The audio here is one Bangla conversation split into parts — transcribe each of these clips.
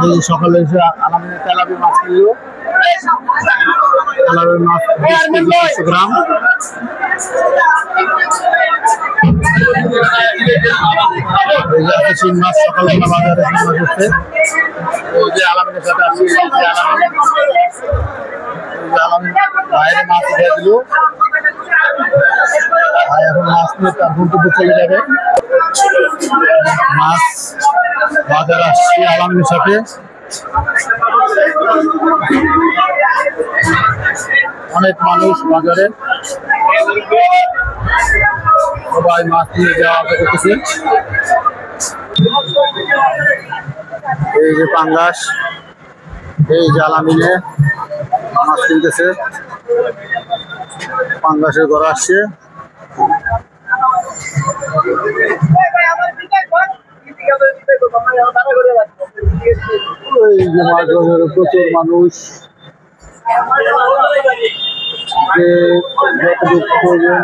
এই সকালে এসে আলামিনের তেলাপি মাছ কিনলো। তেলাপি মাছ 20 গ্রাম। শিং মাছ সকালবেলা বাজারে কিনা করছে। ওই যে আলামিনের সাথে আসছে, আলামিন বাইরে মাছ উঠে দিল। এখন মাছ নিয়ে তার গন্তব্যে চলে যাবে। মাছ বাজার আসছে আলামিনের সাথে। অনেক মানুষ বাজারে, সবাই মাছ নিয়ে যাওয়া আসা করতেছে। এই যে পাঙ্গাস, এই যে আলামিনে মাছ কিনতেছে। পাঙ্গাসের ঘর আসছে। এই যে মাছ বাজারে প্রচুর মানুষ, যে যতটুকু প্রয়োজন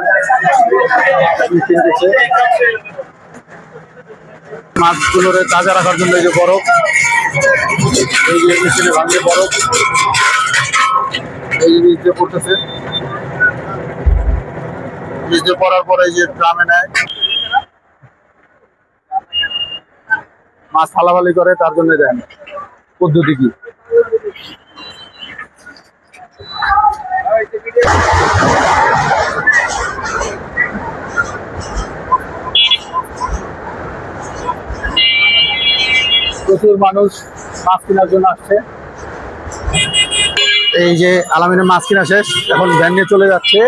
কিনতেছে। মাছগুলোরে তাজা রাখার জন্য এই যে বরফ, এই যে মেশিনে ভাঙে বরফ, এই যে নিচ দিয়ে পড়তেছে। নিচ দিয়ে পড়ার পরে এই যে ড্রামে নেয়, মাছ ফালাফালি করে, তার জন্য দেন। পদ্ধতি কি? প্রচুর মানুষ মাছ কেনার জন্য আসছে। এই যে আলামিনের মাছ কিনা শেষ, এখন ভ্যান নিয়ে চলে যাচ্ছে।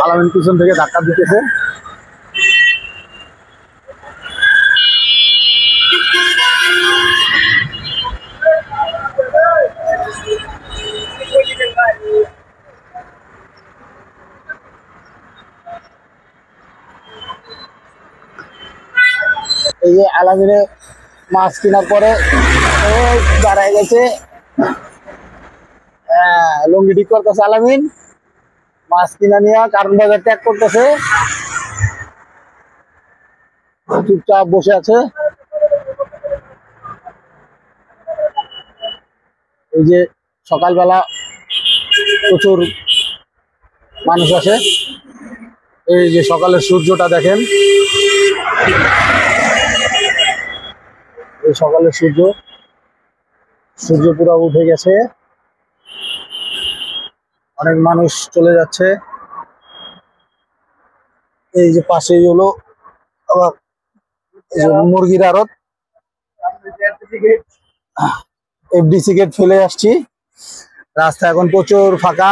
আলামিন পিছন থেকে ধাক্কা দিতেছে। এই যে আলামিনে মাছ কেনার পরে দাঁড়ায় গেছে, লুঙ্গি ঠিক করতেছে আলামিন। মাছ কিনা নিয়ে কারণ বাজার ত্যাগ করতেছে, চুপচাপ বসে আছে। এই যে সকালবেলা প্রচুর মানুষ আসে। এই যে সকালের সূর্যটা দেখেন, এই সকালের সূর্য পুরো উঠে গেছে। অনেক মানুষ চলে যাচ্ছে। এই যে পাশেই হলো আবার মুরগির আড়ত, এফডিসি গেট ফেলে আসছি। রাস্তা এখন প্রচুর ফাঁকা।